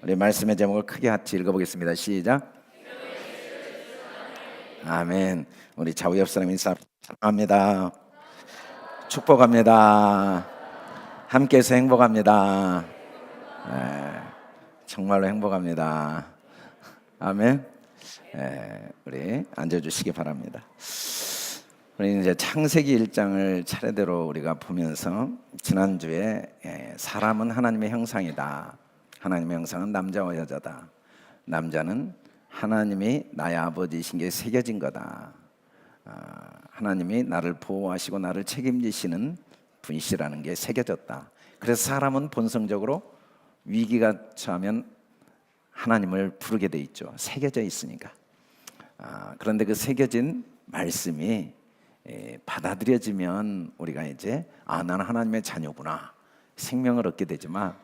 우리 말씀의 제목을 크게 같이 읽어보겠습니다. 시작. 아멘. 우리 좌우 옆 사람 인사 사랑합니다. 축복합니다. 함께해서 행복합니다. 정말로 행복합니다. 아멘. 우리 앉아주시기 바랍니다. 우리 이제 창세기 1장을 차례대로 우리가 보면서 지난주에 사람은 하나님의 형상이다. 하나님의 형상은 남자와 여자다. 남자는 하나님이 나의 아버지이신 게 새겨진 거다. 하나님이 나를 보호하시고 나를 책임지시는 분이시라는 게 새겨졌다. 그래서 사람은 본성적으로 위기가 처하면 하나님을 부르게 돼 있죠. 새겨져 있으니까. 그런데 그 새겨진 말씀이 받아들여지면 우리가 이제 나는 하나님의 자녀구나 생명을 얻게 되지만,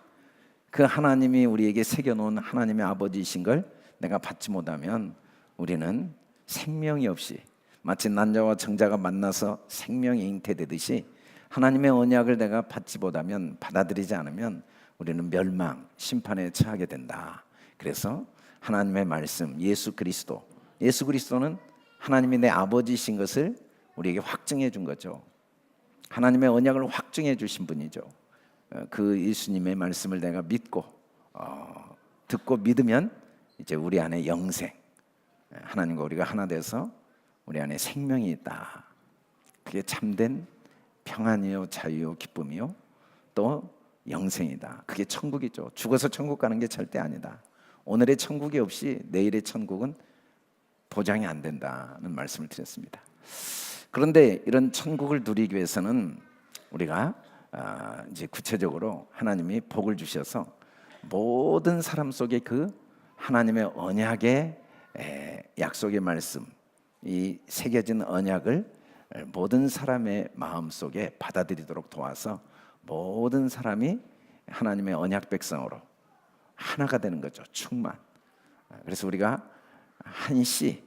그 하나님이 우리에게 새겨놓은 하나님의 아버지이신 걸 내가 받지 못하면 우리는 생명이 없이, 마치 난자와 정자가 만나서 생명이 잉태되듯이 하나님의 언약을 내가 받지 못하면, 받아들이지 않으면 우리는 멸망, 심판에 처하게 된다. 그래서 하나님의 말씀, 예수 그리스도는 하나님이 내 아버지이신 것을 우리에게 확증해 준 거죠. 하나님의 언약을 확증해 주신 분이죠. 그 예수님의 말씀을 내가 믿고 듣고 믿으면 이제 우리 안에 영생, 하나님과 우리가 하나 돼서 우리 안에 생명이 있다. 그게 참된 평안이요 자유요 기쁨이요 또 영생이다. 그게 천국이죠. 죽어서 천국 가는 게 절대 아니다. 오늘의 천국이 없이 내일의 천국은 보장이 안 된다는 말씀을 드렸습니다. 그런데 이런 천국을 누리기 위해서는 우리가 이제 구체적으로 하나님이 복을 주셔서 모든 사람 속에 그 하나님의 언약의 약속의 말씀, 이 새겨진 언약을 모든 사람의 마음 속에 받아들이도록 도와서 모든 사람이 하나님의 언약 백성으로 하나가 되는 거죠. 충만. 그래서 우리가 한 씨,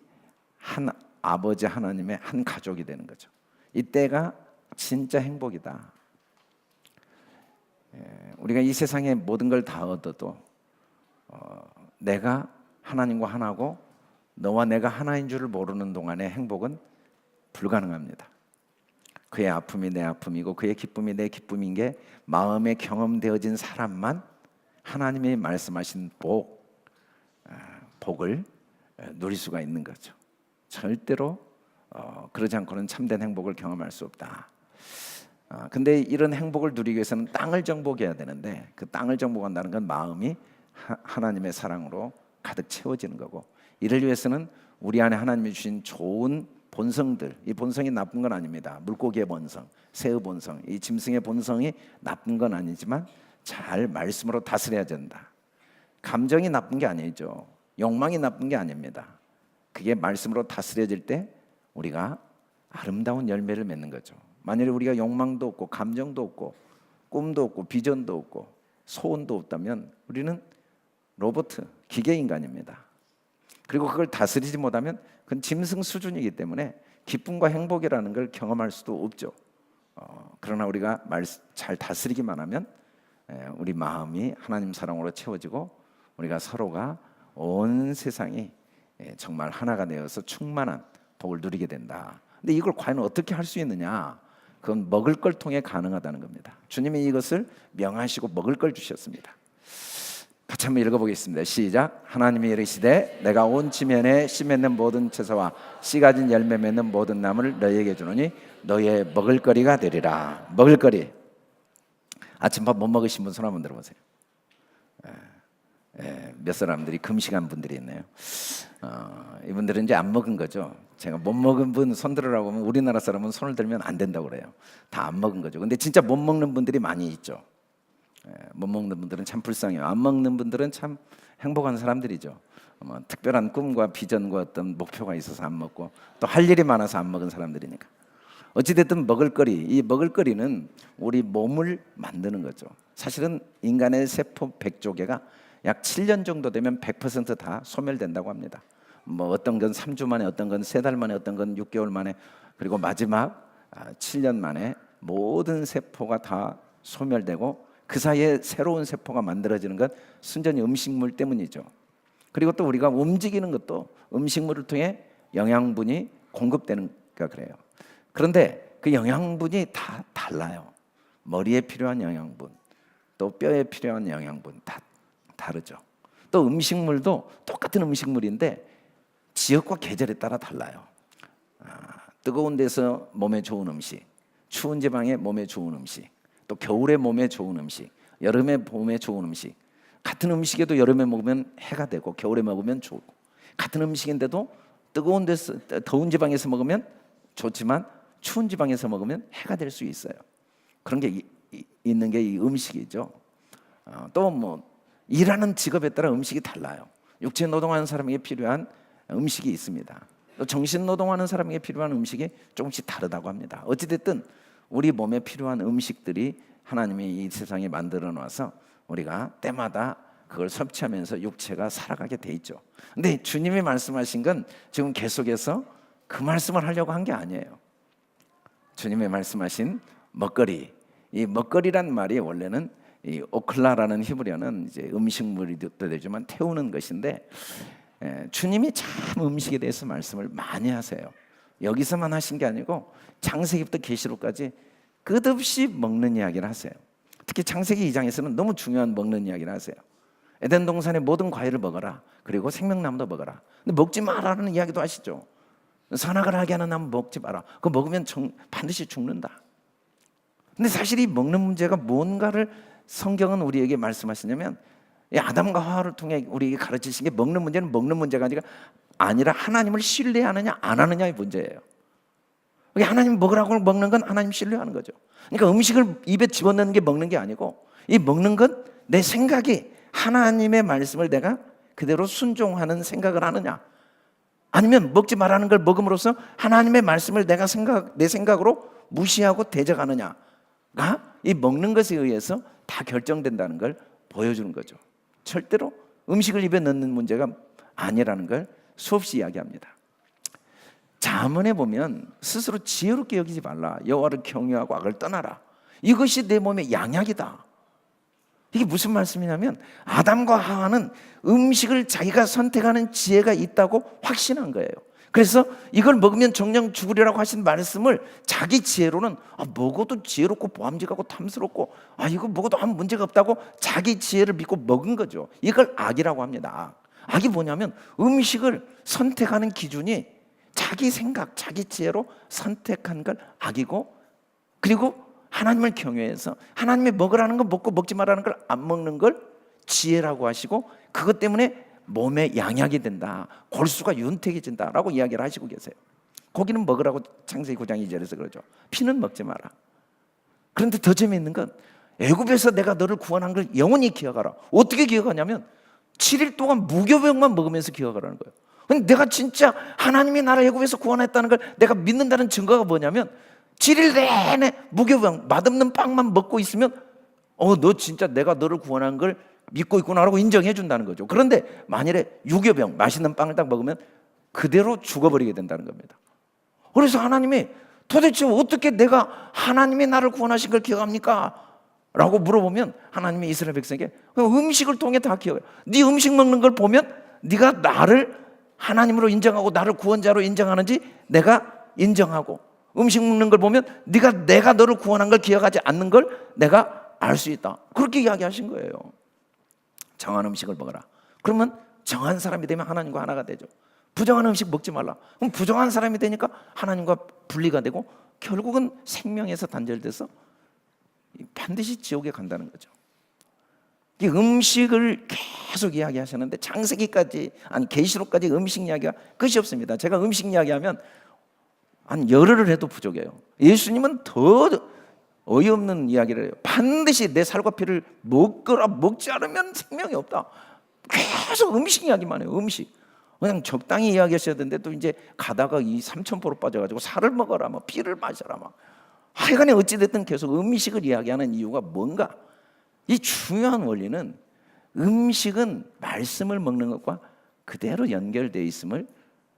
한 아버지 하나님의 한 가족이 되는 거죠. 이때가 진짜 행복이다. 우리가 이 세상의 모든 걸 다 얻어도 내가 하나님과 하나고 너와 내가 하나인 줄을 모르는 동안의 행복은 불가능합니다. 그의 아픔이 내 아픔이고 그의 기쁨이 내 기쁨인 게 마음에 경험되어진 사람만 하나님이 말씀하신 복을 누릴 수가 있는 거죠. 절대로 그러지 않고는 참된 행복을 경험할 수 없다. 근데 이런 행복을 누리기 위해서는 땅을 정복해야 되는데, 그 땅을 정복한다는 건 마음이 하나님의 사랑으로 가득 채워지는 거고, 이를 위해서는 우리 안에 하나님이 주신 좋은 본성들, 이 본성이 나쁜 건 아닙니다. 물고기의 본성, 새의 본성, 이 짐승의 본성이 나쁜 건 아니지만 잘 말씀으로 다스려야 된다. 감정이 나쁜 게 아니죠. 욕망이 나쁜 게 아닙니다. 그게 말씀으로 다스려질 때 우리가 아름다운 열매를 맺는 거죠. 만약에 우리가 욕망도 없고 감정도 없고 꿈도 없고 비전도 없고 소원도 없다면 우리는 로봇, 기계 인간입니다. 그리고 그걸 다스리지 못하면 그건 짐승 수준이기 때문에 기쁨과 행복이라는 걸 경험할 수도 없죠. 그러나 우리가 잘 다스리기만 하면 우리 마음이 하나님 사랑으로 채워지고 우리가 서로가 온 세상이 정말 하나가 되어서 충만한 복을 누리게 된다. 근데 이걸 과연 어떻게 할 수 있느냐? 그건 먹을 걸 통해 가능하다는 겁니다. 주님이 이것을 명하시고 먹을 걸 주셨습니다. 같이 한번 읽어보겠습니다. 시작. 하나님이 이르시되 내가 온 지면에 씨 맺는 모든 채소와 씨 가진 열매 맺는 모든 나무를 너희에게 주노니 너희의 먹을거리가 되리라. 먹을거리. 아침밥 못 먹으신 분 손 한번 들어보세요. 몇 사람들이 금식한 분들이 있네요. 이분들은 이제 안 먹은 거죠. 제가 못 먹은 분 손 들으라고 하면 우리나라 사람은 손을 들면 안 된다고 그래요. 다 안 먹은 거죠. 근데 진짜 못 먹는 분들이 많이 있죠. 못 먹는 분들은 참 불쌍해요. 안 먹는 분들은 참 행복한 사람들이죠. 특별한 꿈과 비전과 어떤 목표가 있어서 안 먹고 또 할 일이 많아서 안 먹은 사람들이니까. 어찌됐든 먹을거리, 이 먹을거리는 우리 몸을 만드는 거죠. 사실은 인간의 세포 100조 개가 약 7년 정도 되면 100%다 소멸된다고 합니다. 뭐 어떤 건 3주 만에, 어떤 건 3달 만에, 어떤 건 6개월 만에, 그리고 마지막 7년 만에 모든 세포가 다 소멸되고 그 사이에 새로운 세포가 만들어지는 건 순전히 음식물 때문이죠. 그리고 또 우리가 움직이는 것도 음식물을 통해 영양분이 공급되니까 그래요. 그런데 그 영양분이 다 달라요. 머리에 필요한 영양분, 또 뼈에 필요한 영양분 다 다르죠. 또 음식물도 똑같은 음식물인데 지역과 계절에 따라 달라요. 뜨거운 데서 몸에 좋은 음식, 추운 지방에 몸에 좋은 음식, 또 겨울에 몸에 좋은 음식, 여름에 몸에 좋은 음식. 같은 음식에도 여름에 먹으면 해가 되고 겨울에 먹으면 좋고, 같은 음식인데도 뜨거운 데서 더운 지방에서 먹으면 좋지만 추운 지방에서 먹으면 해가 될 수 있어요. 그런 게 있는 게 이 음식이죠. 또 뭐 일하는 직업에 따라 음식이 달라요. 육체 노동하는 사람에게 필요한 음식이 있습니다. 또 정신 노동하는 사람에게 필요한 음식이 조금씩 다르다고 합니다. 어찌됐든 우리 몸에 필요한 음식들이 하나님이 이 세상에 만들어 놔서 우리가 때마다 그걸 섭취하면서 육체가 살아가게 돼 있죠. 근데 주님이 말씀하신 건 지금 계속해서 그 말씀을 하려고 한 게 아니에요. 주님의 말씀하신 먹거리, 이 먹거리란 말이 원래는 이 오클라라는 히브리어는 이제 음식물이 되지만 태우는 것인데, 주님이 참 음식에 대해서 말씀을 많이 하세요. 여기서만 하신 게 아니고 창세기부터 계시록까지 끝없이 먹는 이야기를 하세요. 특히 창세기 2장에서는 너무 중요한 먹는 이야기를 하세요. 에덴 동산의 모든 과일을 먹어라. 그리고 생명나무도 먹어라. 근데 먹지 말라는 이야기도 하시죠. 선악을 하게 하는 나무 먹지 마라. 그거 먹으면 반드시 죽는다. 근데 사실 이 먹는 문제가 뭔가를 성경은 우리에게 말씀하시냐면, 이 아담과 하와를 통해 우리에게 가르치신 게 먹는 문제는 먹는 문제가 아니라 하나님을 신뢰하느냐 안 하느냐의 문제예요. 하나님 먹으라고 먹는 건 하나님 신뢰하는 거죠. 그러니까 음식을 입에 집어넣는 게 먹는 게 아니고, 이 먹는 건 내 생각이 하나님의 말씀을 내가 그대로 순종하는 생각을 하느냐, 아니면 먹지 말라는 걸 먹음으로써 하나님의 말씀을 내 생각으로 무시하고 대적하느냐가 이 먹는 것에 의해서 다 결정된다는 걸 보여주는 거죠. 절대로 음식을 입에 넣는 문제가 아니라는 걸 수없이 이야기합니다. 잠언에 보면 스스로 지혜롭게 여기지 말라, 여호와를 경외하고 악을 떠나라, 이것이 내 몸의 양약이다. 이게 무슨 말씀이냐면, 아담과 하와는 음식을 자기가 선택하는 지혜가 있다고 확신한 거예요. 그래서 이걸 먹으면 정녕 죽으리라고 하신 말씀을 자기 지혜로는 먹어도 지혜롭고 보암직하고 탐스럽고 이거 먹어도 아무 문제가 없다고 자기 지혜를 믿고 먹은 거죠. 이걸 악이라고 합니다. 악이 뭐냐면 음식을 선택하는 기준이 자기 생각, 자기 지혜로 선택한 걸 악이고, 그리고 하나님을 경외해서 하나님이 먹으라는 거 먹고 먹지 말라는 걸 안 먹는 걸 지혜라고 하시고, 그것 때문에 몸에 양약이 된다, 골수가 윤택해진다라고 이야기를 하시고 계세요. 고기는 먹으라고 창세기 9장 2절에서 그러죠. 피는 먹지 마라. 그런데 더 재미있는 건 애굽에서 내가 너를 구원한 걸 영원히 기억하라. 어떻게 기억하냐면 7일 동안 무교병만 먹으면서 기억하라는 거예요. 근데 내가 진짜 하나님이 나를 애굽에서 구원했다는 걸 내가 믿는다는 증거가 뭐냐면 7일 내내 무교병, 맛없는 빵만 먹고 있으면 너 진짜 내가 너를 구원한 걸 믿고 있구나라고 인정해 준다는 거죠. 그런데 만일에 유교병, 맛있는 빵을 딱 먹으면 그대로 죽어버리게 된다는 겁니다. 그래서 하나님이 도대체 어떻게 내가 하나님이 나를 구원하신 걸 기억합니까? 라고 물어보면 하나님이 이스라엘 백성에게 음식을 통해 다 기억해요. 네 음식 먹는 걸 보면 네가 나를 하나님으로 인정하고 나를 구원자로 인정하는지 내가 인정하고, 음식 먹는 걸 보면 내가 너를 구원한 걸 기억하지 않는 걸 내가 알 수 있다. 그렇게 이야기하신 거예요. 정한 음식을 먹어라. 그러면 정한 사람이 되면 하나님과 하나가 되죠. 부정한 음식 먹지 말라. 그럼 부정한 사람이 되니까 하나님과 분리가 되고 결국은 생명에서 단절돼서 반드시 지옥에 간다는 거죠. 이 음식을 계속 이야기하셨는데 창세기까지, 아니 계시록까지 음식 이야기가 끝이 없습니다. 제가 음식 이야기하면 한 열흘을 해도 부족해요. 예수님은 더 어이없는 이야기를 해요. 반드시 내 살과 피를 먹지 않으면 생명이 없다. 계속 음식 이야기만 해요. 음식. 그냥 적당히 이야기하셔야 되는데 또 이제 가다가 이 삼천포로 빠져가지고 살을 먹어라, 피를 마셔라, 하여간에 어찌됐든 계속 음식을 이야기하는 이유가 뭔가? 이 중요한 원리는 음식은 말씀을 먹는 것과 그대로 연결되어 있음을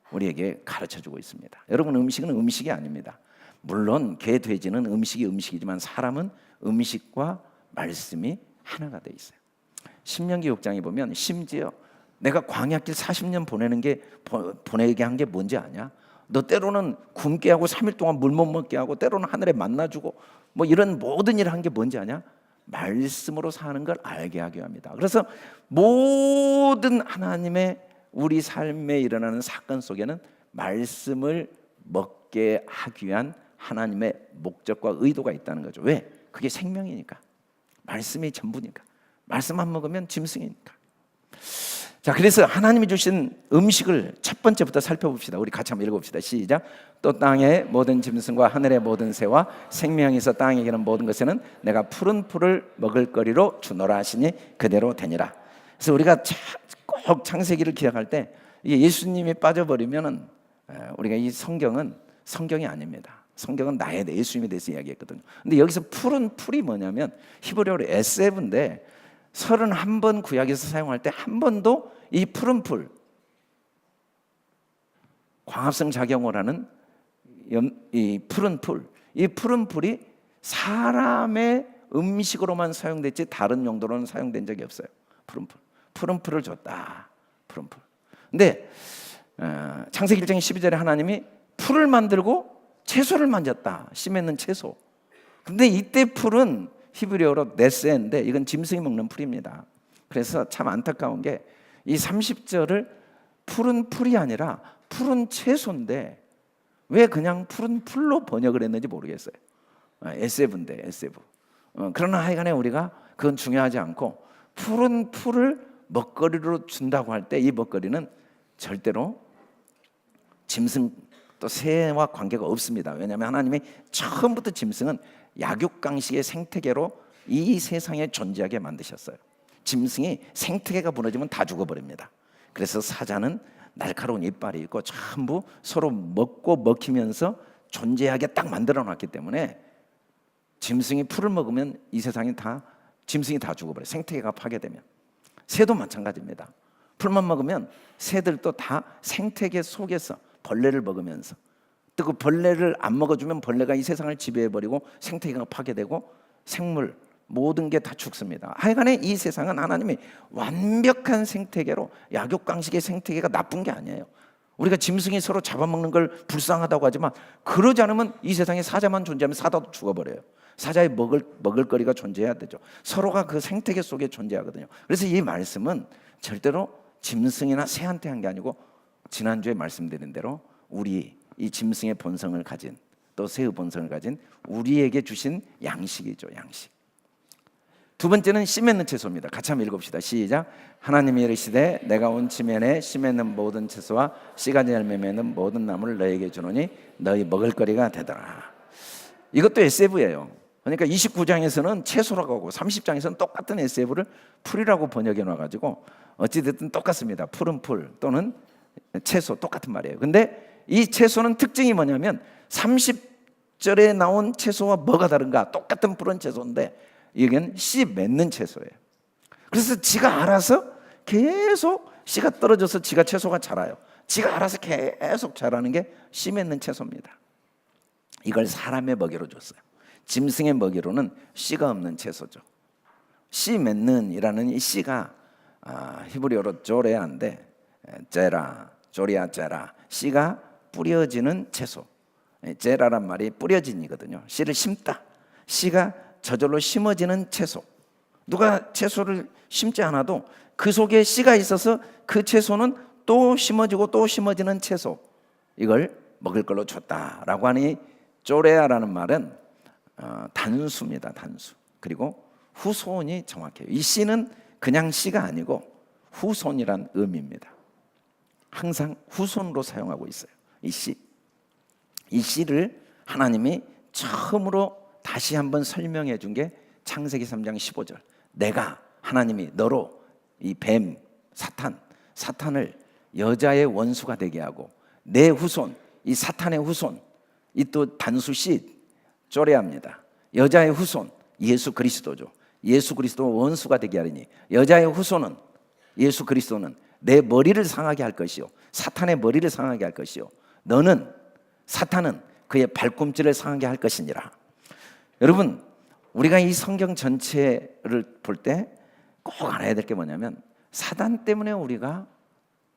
우리에게 가르쳐주고 있습니다. 여러분, 음식은 음식이 아닙니다. 물론 개, 돼지는 음식이지만 사람은 음식과 말씀이 하나가 돼 있어요. 신명기 6장에 보면 심지어 내가 광야길 40년 보내게 한 게 뭔지 아냐? 너 때로는 굶게 하고 3일 동안 물 못 먹게 하고 때로는 하늘에 만나 주고 뭐 이런 모든 일을 한 게 뭔지 아냐? 말씀으로 사는 걸 알게 하게 합니다. 그래서 모든 하나님의 우리 삶에 일어나는 사건 속에는 말씀을 먹게 하기 위한 하나님의 목적과 의도가 있다는 거죠. 왜? 그게 생명이니까. 말씀이 전부니까. 말씀 안 먹으면 짐승이니까. 자, 그래서 하나님이 주신 음식을 첫 번째부터 살펴봅시다. 우리 같이 한번 읽어봅시다. 시작. 또 땅의 모든 짐승과 하늘의 모든 새와 생명이 있어 땅에 기는 모든 것에는 내가 푸른 풀을 먹을 거리로 주노라 하시니 그대로 되니라. 그래서 우리가 꼭 창세기를 기억할 때 이게 예수님이 빠져버리면은 우리가 이 성경은 성경이 아닙니다. 성경은 나에 대해 예수님에 대해서 이야기했거든요. 근데 여기서 푸른 풀이 뭐냐면 히브리어로 에세브인데 31번 구약에서 사용할 때 한 번도 이 푸른 풀, 광합성 작용을 하는 이 푸른 풀, 이 푸른 풀이 사람의 음식으로만 사용됐지 다른 용도로는 사용된 적이 없어요. 푸른 풀을 줬다. 푸른 풀. 근데 창세기 1장 12절에 하나님이 풀을 만들고 채소를 만졌다. 씨 맺는 채소. 근데 이때 풀은 히브리어로 네세인데 이건 짐승이 먹는 풀입니다. 그래서 참 안타까운 게 이 30절을 푸른 풀이 아니라 푸른 채소인데 왜 그냥 푸른 풀로 번역을 했는지 모르겠어요. 에세브인데 에세브. 그러나 하여간에 우리가 그건 중요하지 않고 푸른 풀을 먹거리로 준다고 할 때 이 먹거리는 절대로 짐승 또 새와 관계가 없습니다. 왜냐하면 하나님이 처음부터 짐승은 약육강식의 생태계로 이 세상에 존재하게 만드셨어요. 짐승이 생태계가 무너지면 다 죽어버립니다. 그래서 사자는 날카로운 이빨이 있고 전부 서로 먹고 먹히면서 존재하게 딱 만들어 놨기 때문에 짐승이 풀을 먹으면 이 세상이 다 짐승이 다 죽어버려요. 생태계가 파괴되면. 새도 마찬가지입니다. 풀만 먹으면 새들도 다 생태계 속에서 벌레를 먹으면서 또 그 벌레를 안 먹어주면 벌레가 이 세상을 지배해버리고 생태계가 파괴되고 생물 모든 게 다 죽습니다. 하여간에 이 세상은 하나님이 완벽한 생태계로 약육강식의 생태계가 나쁜 게 아니에요. 우리가 짐승이 서로 잡아먹는 걸 불쌍하다고 하지만 그러지 않으면 이 세상에 사자만 존재하면 사자도 죽어버려요. 사자의 먹을 거리가 존재해야 되죠. 서로가 그 생태계 속에 존재하거든요. 그래서 이 말씀은 절대로 짐승이나 새한테 한 게 아니고 지난주에 말씀드린 대로 우리 이 짐승의 본성을 가진 또 새의 본성을 가진 우리에게 주신 양식이죠. 양식. 두 번째는 씨 맺는 채소입니다. 같이 한번 읽읍시다. 시작. 하나님이 이르시되 내가 온 지면에 씨 맺는 모든 채소와 씨가지 열매 맺는 모든 나무를 너에게 주노니 너희 먹을 거리가 되더라. 이것도 SF예요. 그러니까 29장에서는 채소라고 하고 30장에서는 똑같은 SF를 풀이라고 번역해 놔가지고 어찌됐든 똑같습니다. 푸른 풀 또는 채소 똑같은 말이에요. 근데 이 채소는 특징이 뭐냐면 30절에 나온 채소와 뭐가 다른가? 똑같은 푸른 채소인데 이건 씨 맺는 채소예요. 그래서 지가 알아서 계속 씨가 떨어져서 지가 채소가 자라요. 지가 알아서 계속 자라는 게 씨 맺는 채소입니다. 이걸 사람의 먹이로 줬어요. 짐승의 먹이로는 씨가 없는 채소죠. 씨 맺는 이라는 이 씨가 히브리어로 조레아인데 제라, 조리아 제라, 씨가 뿌려지는 채소. 제라란 말이 뿌려진이거든요. 씨를 심다. 씨가 저절로 심어지는 채소. 누가 채소를 심지 않아도 그 속에 씨가 있어서 그 채소는 또 심어지고 또 심어지는 채소. 이걸 먹을 걸로 줬다라고 하니 쪼레아라는 말은 단수입니다. 단수. 그리고 후손이 정확해요. 이 씨는 그냥 씨가 아니고 후손이란 의미입니다. 항상 후손으로 사용하고 있어요. 이 씨. 이 씨를 하나님이 처음으로 다시 한번 설명해 준 게 창세기 3장 15절. 내가 하나님이 너로 이 뱀 사탄을 여자의 원수가 되게 하고 내 후손 이 사탄의 후손 이 또 단수 씨 쪼레합니다. 여자의 후손 예수 그리스도죠. 예수 그리스도 원수가 되게 하리니 여자의 후손은 예수 그리스도는 내 머리를 상하게 할 것이요 사탄의 머리를 상하게 할 것이요 너는 사탄은 그의 발꿈치를 상하게 할 것이니라. 여러분 우리가 이 성경 전체를 볼 때 꼭 알아야 될 게 뭐냐면 사단 때문에 우리가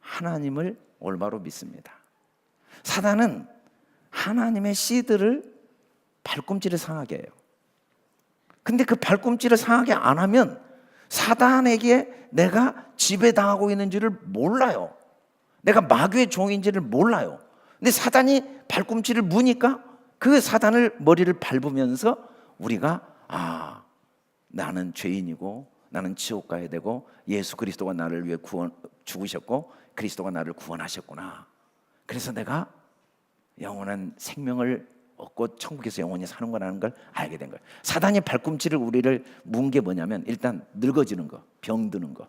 하나님을 올바로 믿습니다. 사단은 하나님의 씨들을 발꿈치를 상하게 해요. 근데 그 발꿈치를 상하게 안 하면 사단에게 내가 지배당하고 있는지를 몰라요. 내가 마귀의 종인지를 몰라요. 근데 사단이 발꿈치를 무니까 그 사단을 머리를 밟으면서 우리가 나는 죄인이고 나는 지옥 가야 되고 예수 그리스도가 나를 위해 죽으셨고 그리스도가 나를 구원하셨구나. 그래서 내가 영원한 생명을 얻고 천국에서 영원히 사는 거라는 걸 알게 된 거예요. 사단이 발꿈치를 우리를 문 게 뭐냐면 일단 늙어지는 거, 병드는 거.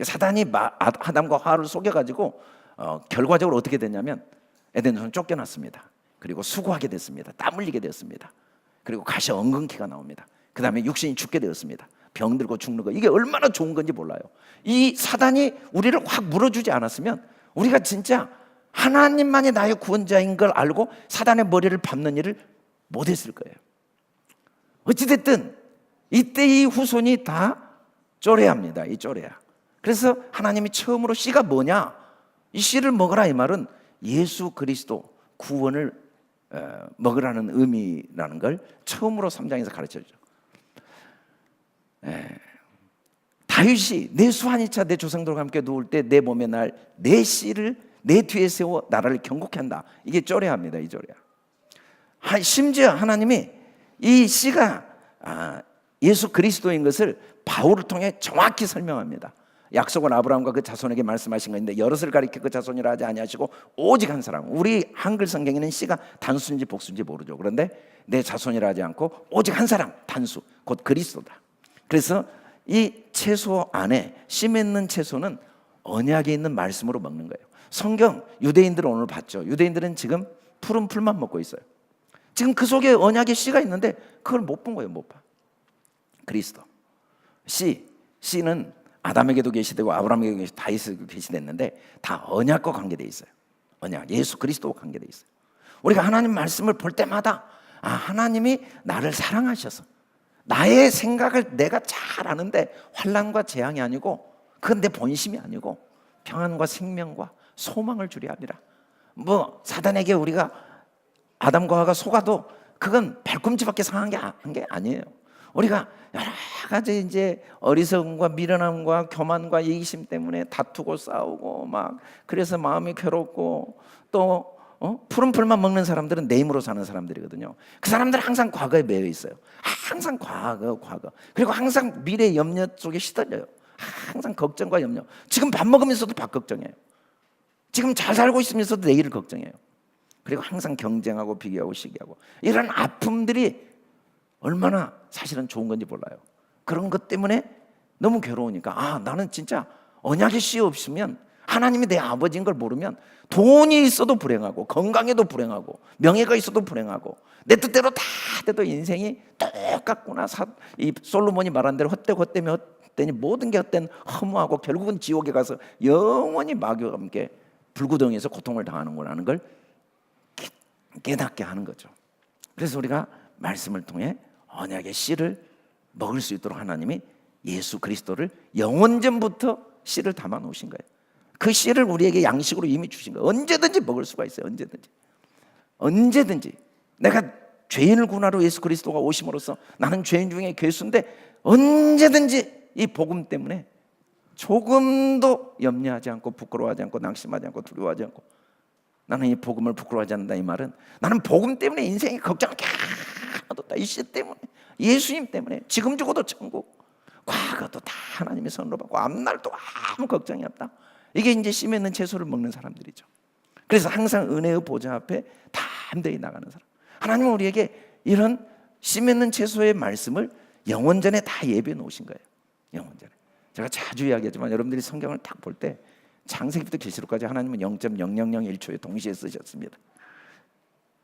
사단이 아담과 하와를 속여가지고 결과적으로 어떻게 됐냐면 에덴에서 쫓겨났습니다. 그리고 수고하게 됐습니다. 땀 흘리게 되었습니다. 그리고 가시 엉겅퀴가 나옵니다. 그 다음에 육신이 죽게 되었습니다. 병들고 죽는 거, 이게 얼마나 좋은 건지 몰라요. 이 사단이 우리를 확 물어주지 않았으면 우리가 진짜 하나님만이 나의 구원자인 걸 알고 사단의 머리를 밟는 일을 못했을 거예요. 어찌됐든 이때 이 후손이 다 쪼레아입니다. 이 쪼레아. 그래서 하나님이 처음으로 씨가 뭐냐, 이 씨를 먹으라 이 말은 예수 그리스도 구원을 먹으라는 의미라는 걸 처음으로 3장에서 가르쳐주죠. 다윗이 내 수하니 차 내 조상들과 함께 누울 때 내 몸에 날 내 씨를 내 뒤에 세워 나라를 경고케 한다. 이게 쪼레아입니다. 이 쪼레아. 심지어 하나님이 이 씨가 예수 그리스도인 것을 바울을 통해 정확히 설명합니다. 약속은 아브라함과 그 자손에게 말씀하신 것인데 여럿을 가리켜 그 자손이라 하지 아니하시고 오직 한 사람. 우리 한글 성경에는 씨가 단수인지 복수인지 모르죠. 그런데 내 자손이라 하지 않고 오직 한 사람, 단수, 곧 그리스도다. 그래서 이 채소 안에 씨 맺는 채소는 언약에 있는 말씀으로 먹는 거예요. 성경 유대인들은 오늘 봤죠. 유대인들은 지금 푸른 풀만 먹고 있어요. 지금 그 속에 언약의 씨가 있는데 그걸 못 본 거예요. 못 봐. 그리스도 씨는 아담에게도 계시되고 아브라함에게도 계시되고 다윗에게도 계시됐는데 다 언약과 관계되어 있어요. 언약, 예수 그리스도와 관계되어 있어요. 우리가 하나님 말씀을 볼 때마다 하나님이 나를 사랑하셔서 나의 생각을 내가 잘 아는데 환난과 재앙이 아니고 그건 내 본심이 아니고 평안과 생명과 소망을 주려 함이라. 사단에게 우리가 아담과 하와가 속아도 그건 발꿈치밖에 상한 게 아니에요. 우리가 여러 가지 이제 어리석음과 미련함과 교만과 이기심 때문에 다투고 싸우고 그래서 마음이 괴롭고 또 푸른 풀만 먹는 사람들은 내 힘으로 사는 사람들이거든요. 그 사람들은 항상 과거에 매여 있어요. 항상 과거. 그리고 항상 미래 염려 속에 시달려요. 항상 걱정과 염려. 지금 밥 먹으면서도 밥 걱정해요. 지금 잘 살고 있으면서도 내일을 걱정해요. 그리고 항상 경쟁하고 비교하고 시기하고 이런 아픔들이 얼마나 사실은 좋은 건지 몰라요. 그런 것 때문에 너무 괴로우니까 나는 진짜 언약의 씨 없으면 하나님이 내 아버지인 걸 모르면 돈이 있어도 불행하고 건강에도 불행하고 명예가 있어도 불행하고 내 뜻대로 다 돼도 인생이 똑같구나. 이 솔로몬이 말한 대로 헛되며 헛되니 모든 게 헛된 허무하고 결국은 지옥에 가서 영원히 마귀와 함께 불구덩이에서 고통을 당하는구나는 걸 깨닫게 하는 거죠. 그래서 우리가 말씀을 통해 언약의 씨를 먹을 수 있도록 하나님이 예수 그리스도를 영원전부터 씨를 담아 놓으신 거예요. 그 씨를 우리에게 양식으로 이미 주신 거예요. 언제든지 먹을 수가 있어요. 언제든지 내가 죄인을 구원하러 예수 그리스도가 오심으로써 나는 죄인 중에 괴수인데 언제든지 이 복음 때문에 조금도 염려하지 않고 부끄러워하지 않고 낙심하지 않고 두려워하지 않고 나는 이 복음을 부끄러워하지 않는다. 이 말은 나는 복음 때문에 인생이 걱정 하나도 없다. 이 씨 때문에, 예수님 때문에 지금 죽어도 천국, 과거도 다 하나님의 선으로 받고 앞날도 아무 걱정이 없다. 이게 이제 씨 맺는 채소를 먹는 사람들이죠. 그래서 항상 은혜의 보좌 앞에 담대히 나가는 사람. 하나님은 우리에게 이런 씨 맺는 채소의 말씀을 영원전에 다 예비해 놓으신 거예요. 영원전에. 제가 자주 이야기하지만 여러분들이 성경을 딱 볼 때 창세기부터 계시록까지 하나님은 0.0001초에 동시에 쓰셨습니다.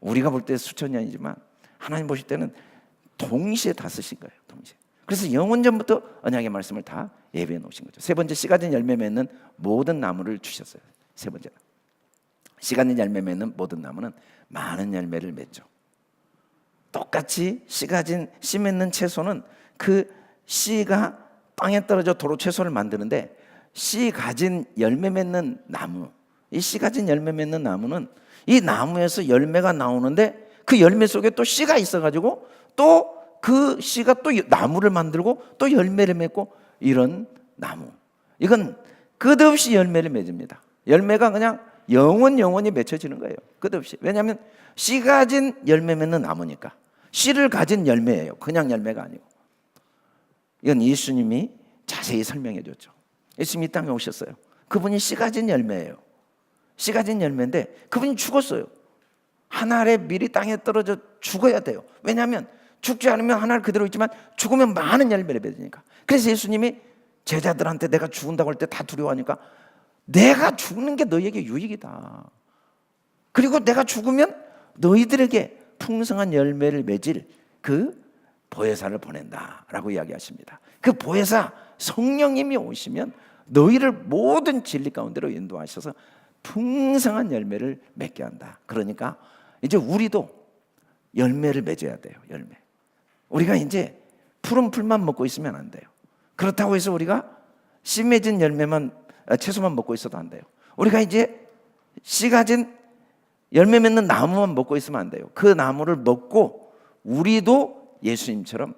우리가 볼 때 수천 년이지만 하나님 보실 때는 동시에 다 쓰신 거예요. 동시에. 그래서 영원전부터 언약의 말씀을 다 예비해 놓으신 거죠. 세 번째, 씨 가진 열매 맺는 모든 나무를 주셨어요. 세 번째, 씨 가진 열매 맺는 모든 나무는 많은 열매를 맺죠. 똑같이 씨 맺는 채소는 그 씨가 땅에 떨어져 도로 채소를 만드는데, 씨 가진 열매 맺는 나무, 이 씨 가진 열매 맺는 나무는 이 나무에서 열매가 나오는데 그 열매 속에 또 씨가 있어가지고 또 그 씨가 또 나무를 만들고 또 열매를 맺고, 이런 나무, 이건 끝없이 열매를 맺습니다. 열매가 그냥 영원히 맺혀지는 거예요. 끝없이. 왜냐하면 씨 가진 열매 맺는 나무니까. 씨를 가진 열매예요. 그냥 열매가 아니고. 이건 예수님이 자세히 설명해 줬죠. 예수님이 이 땅에 오셨어요. 그분이 씨 가진 열매예요. 씨 가진 열매인데 그분이 죽었어요. 한 알의 밀이 땅에 떨어져 죽어야 돼요. 왜냐하면 죽지 않으면 한 알 그대로 있지만 죽으면 많은 열매를 맺으니까. 그래서 예수님이 제자들한테 내가 죽는다고 할 때 다 두려워하니까, 내가 죽는 게 너희에게 유익이다. 그리고 내가 죽으면 너희들에게 풍성한 열매를 맺을 그 보혜사를 보낸다라고 이야기하십니다. 그 보혜사 성령님이 오시면 너희를 모든 진리 가운데로 인도하셔서 풍성한 열매를 맺게 한다. 그러니까 이제 우리도 열매를 맺어야 돼요. 열매. 우리가 이제 푸른 풀만 먹고 있으면 안 돼요. 그렇다고 해서 우리가 씨 맺은 채소만 먹고 있어도 안 돼요. 우리가 이제 씨 가진 열매 맺는 나무만 먹고 있으면 안 돼요. 그 나무를 먹고 우리도 예수님처럼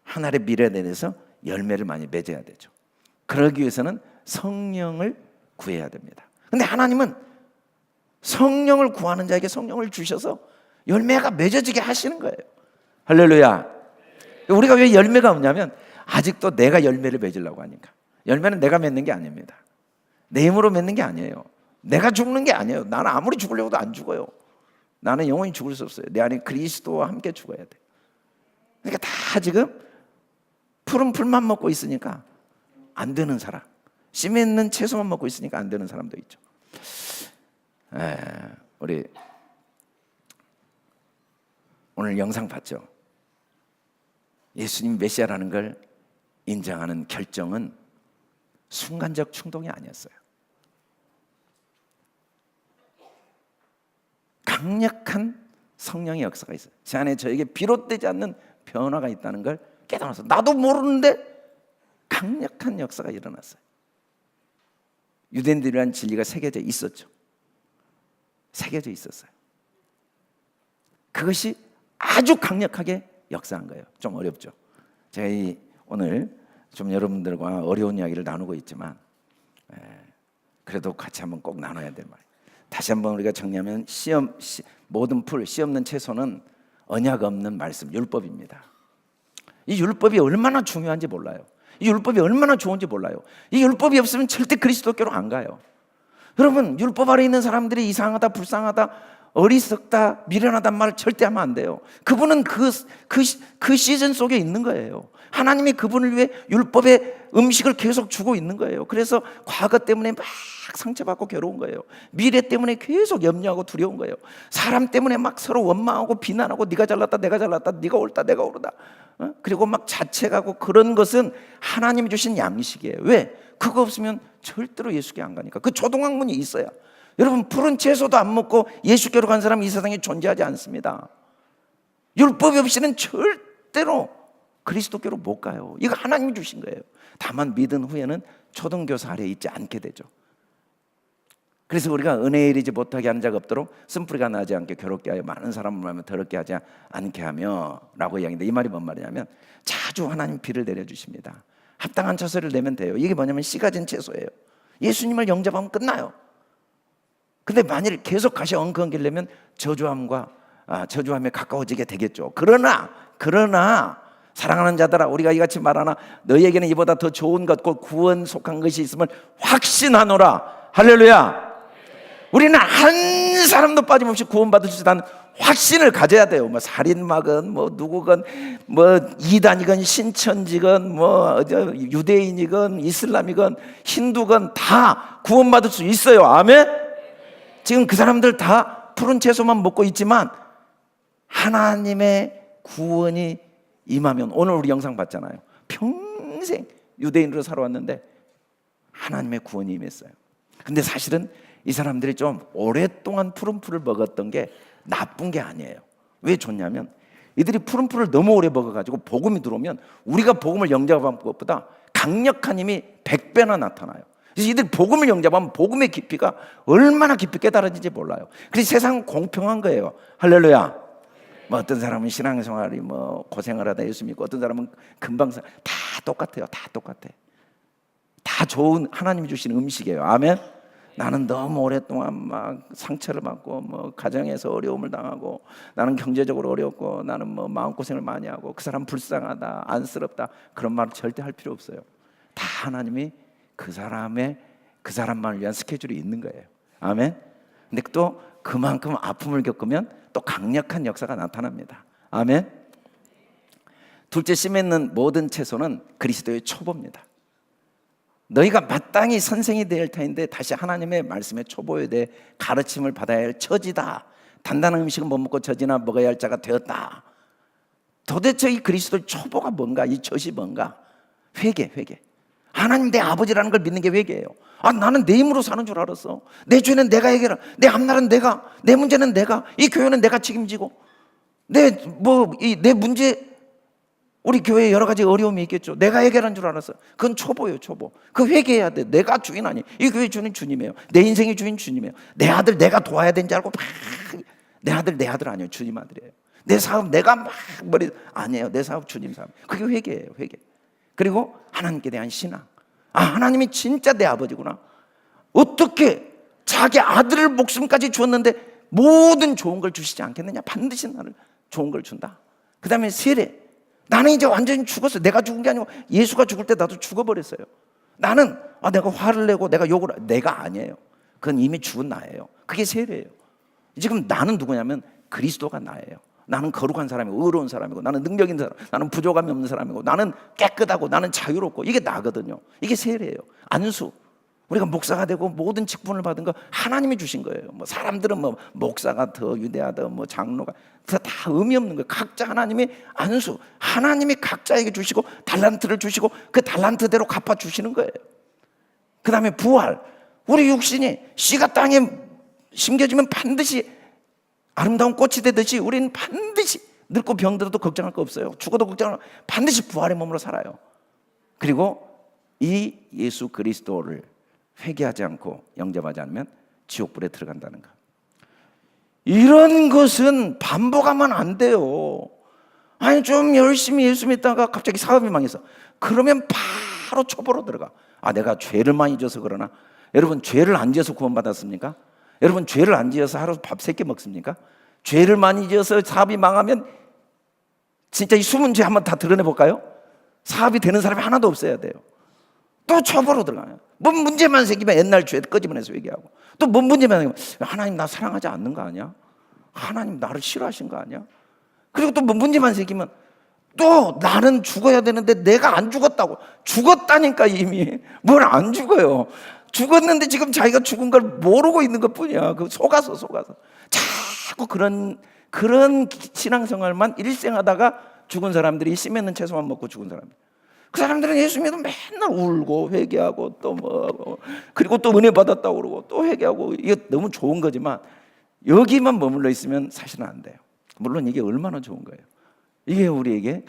하나의 미래 내에서 열매를 많이 맺어야 되죠. 그러기 위해서는 성령을 구해야 됩니다. 근데 하나님은 성령을 구하는 자에게 성령을 주셔서 열매가 맺어지게 하시는 거예요. 할렐루야. 우리가 왜 열매가 없냐면 아직도 내가 열매를 맺으려고 하니까. 열매는 내가 맺는 게 아닙니다. 내 힘으로 맺는 게 아니에요. 내가 죽는 게 아니에요. 나는 아무리 죽으려고도 안 죽어요. 나는 영원히 죽을 수 없어요. 내 안에 그리스도와 함께 죽어야 돼. 그러니까 다 지금 푸른 풀만 먹고 있으니까 안 되는 사람, 씨 맺는 채소만 먹고 있으니까 안 되는 사람도 있죠. 우리 오늘 영상 봤죠? 예수님 메시아라는 걸 인정하는 결정은 순간적 충동이 아니었어요. 강력한 성령의 역사가 있어요. 제 안에 저에게 비롯되지 않는 변화가 있다는 걸 깨달아서, 나도 모르는데 강력한 역사가 일어났어요. 유대인들이란 진리가 새겨져 있었죠. 새겨져 있었어요. 그것이 아주 강력하게 역사한 거예요. 좀 어렵죠. 제가 오늘 좀 여러분들과 어려운 이야기를 나누고 있지만, 그래도 같이 한번 꼭 나눠야 될 말이에요. 다시 한번 우리가 정리하면 모든 풀, 씨 없는 채소는 언약 없는 말씀, 율법입니다. 이 율법이 얼마나 중요한지 몰라요. 이 율법이 얼마나 좋은지 몰라요. 이 율법이 없으면 절대 그리스도께로 안 가요. 여러분, 율법 아래 있는 사람들이 이상하다, 불쌍하다, 어리석다, 미련하단 말을 절대 하면 안 돼요. 그분은 그 시즌 속에 있는 거예요. 하나님이 그분을 위해 율법의 음식을 계속 주고 있는 거예요. 그래서 과거 때문에 막 상처받고 괴로운 거예요. 미래 때문에 계속 염려하고 두려운 거예요. 사람 때문에 막 서로 원망하고 비난하고, 네가 잘났다, 내가 잘났다, 네가 옳다, 내가 옳다, 그리고 막 자책하고, 그런 것은 하나님이 주신 양식이에요. 왜? 그거 없으면 절대로 예수께 안 가니까. 그 조동학문이 있어야. 여러분, 푸른 채소도 안 먹고 예수께로 간 사람은 이 세상에 존재하지 않습니다. 율법이 없이는 절대로 그리스도께로 못 가요. 이거 하나님이 주신 거예요. 다만 믿은 후에는 초등교사 아래에 있지 않게 되죠. 그래서 우리가 은혜에 이르지 못하게 하는 자가 없도록 쓴뿌리가 나지 않게 괴롭게 하여 많은 사람을 말하며 더럽게 하지 않게 하며 라고 이야기인데, 이 말이 뭔 말이냐면 자주 하나님 비를 내려주십니다. 합당한 처소를 내면 돼요. 이게 뭐냐면 씨 가진 채소예요. 예수님을 영접하면 끝나요. 근데 만일 계속 가시 엉뚱하려면 저주함에 가까워지게 되겠죠. 그러나 사랑하는 자들아, 우리가 이같이 말하나 너희에게는 이보다 더 좋은 것, 곧 구원 속한 것이 있음을 확신하노라. 할렐루야. 우리는 한 사람도 빠짐없이 구원받을 수 있다는 확신을 가져야 돼요. 뭐 살인마건 뭐 누구건 뭐 이단이건 신천지건 뭐 유대인이건 이슬람이건 힌두건 다 구원받을 수 있어요. 아멘. 지금 그 사람들 다 푸른 채소만 먹고 있지만 하나님의 구원이 임하면, 오늘 우리 영상 봤잖아요. 평생 유대인으로 살아왔는데 하나님의 구원이 임했어요. 근데 사실은 이 사람들이 좀 오랫동안 푸른 풀을 먹었던 게 나쁜 게 아니에요. 왜 좋냐면 이들이 푸른 풀을 너무 오래 먹어가지고 복음이 들어오면 우리가 복음을 영접한 것보다 강력한 힘이 100배나 나타나요. 그래서 이들 복음을 영접하면 복음의 깊이가 얼마나 깊이 깨달아지는지 몰라요. 그래서 세상은 공평한 거예요. 할렐루야. 뭐 어떤 사람은 신앙생활이 뭐 고생을 하다 예수 믿고, 어떤 사람은 금방 다 똑같아요. 다 똑같아. 다 좋은 하나님이 주신 음식이에요. 아멘. 나는 너무 오랫동안 막 상처를 받고 뭐 가정에서 어려움을 당하고, 나는 경제적으로 어렵고, 나는 뭐 마음고생을 많이 하고, 그 사람 불쌍하다, 안쓰럽다, 그런 말 절대 할 필요 없어요. 다 하나님이 그 사람만을 위한 스케줄이 있는 거예요. 아멘. 근데 또 그만큼 아픔을 겪으면 또 강력한 역사가 나타납니다. 아멘. 둘째, 씨 맺는 모든 채소는 그리스도의 초보입니다. 너희가 마땅히 선생이 될 터인데 다시 하나님의 말씀에 초보에 대해 가르침을 받아야 할 처지다. 단단한 음식은 못 먹고 젖이나 먹어야 할 자가 되었다. 도대체 이 그리스도의 초보가 뭔가, 이 젖이 뭔가? 회개. 하나님 내 아버지라는 걸 믿는 게 회개예요. 나는 내 힘으로 사는 줄 알았어. 내 죄는 내가 해결해. 내 앞날은 내가, 내 문제는 내가, 이 교회는 내가 책임지고, 내 문제, 우리 교회에 여러 가지 어려움이 있겠죠. 내가 해결한 줄 알았어. 그건 초보예요, 초보. 그 회개해야 돼. 내가 주인 아니. 이 교회 주인 주님이에요. 내 인생의 주인 주님이에요. 내 아들 내가 도와야 되는 줄 알고 막, 내 아들 아니에요. 주님 아들이에요. 내 사업 내가 막 아니에요. 내 사업 주님 사업. 그게 회개예요, 회개. 그리고 하나님께 대한 신앙. 하나님이 진짜 내 아버지구나. 어떻게 자기 아들을 목숨까지 주었는데 모든 좋은 걸 주시지 않겠느냐. 반드시 나를 좋은 걸 준다. 그 다음에 세례. 나는 이제 완전히 죽었어요. 내가 죽은 게 아니고 예수가 죽을 때 나도 죽어버렸어요. 나는 내가 화를 내고 내가 욕을, 내가 아니에요. 그건 이미 죽은 나예요. 그게 세례예요. 지금 나는 누구냐면 그리스도가 나예요. 나는 거룩한 사람이고 의로운 사람이고, 나는 능력 있는 사람, 나는 부족함이 없는 사람이고, 나는 깨끗하고, 나는 자유롭고, 이게 나거든요. 이게 세례예요. 안수. 우리가 목사가 되고 모든 직분을 받은 거 하나님이 주신 거예요. 뭐 사람들은 뭐 목사가 더 위대하다, 뭐 장로가 다 의미 없는 거예요. 각자 하나님이 안수, 하나님이 각자에게 주시고 달란트를 주시고 그 달란트대로 갚아 주시는 거예요. 그 다음에 부활. 우리 육신이 씨가 땅에 심겨지면 반드시 아름다운 꽃이 되듯이 우리는 반드시 늙고 병들어도 걱정할 거 없어요. 죽어도 걱정할, 반드시 부활의 몸으로 살아요. 그리고 이 예수 그리스도를 회개하지 않고 영접하지 않으면 지옥불에 들어간다는 것. 이런 것은 반복하면 안 돼요. 좀 열심히 예수 믿다가 갑자기 사업이 망해서, 그러면 바로 초보로 들어가. 내가 죄를 많이 져서 그러나? 여러분, 죄를 안 지어서 구원받았습니까? 여러분, 죄를 안 지어서 하루 밥 3끼 먹습니까? 죄를 많이 지어서 사업이 망하면 진짜 이 숨은 죄 한번 다 드러내볼까요? 사업이 되는 사람이 하나도 없어야 돼요. 또 초보로 들어가요. 뭔 문제만 생기면 옛날 죄 끄집어내서 얘기하고, 또 뭔 문제만 생기면 하나님 나 사랑하지 않는 거 아니야? 하나님 나를 싫어하신 거 아니야? 그리고 또 뭔 문제만 생기면 또 나는 죽어야 되는데 내가 안 죽었다고. 죽었다니까 이미. 뭘 안 죽어요. 죽었는데 지금 자기가 죽은 걸 모르고 있는 것 뿐이야. 속아서 자꾸 그런 신앙생활만 일생하다가 죽은 사람들이 씨 맺는 채소만 먹고 죽은 사람들. 그 사람들은 예수 믿으면 맨날 울고 회개하고 또 뭐, 그리고 또 은혜 받았다고 그러고 또 회개하고. 이게 너무 좋은 거지만 여기만 머물러 있으면 사실은 안 돼요. 물론 이게 얼마나 좋은 거예요. 이게 우리에게.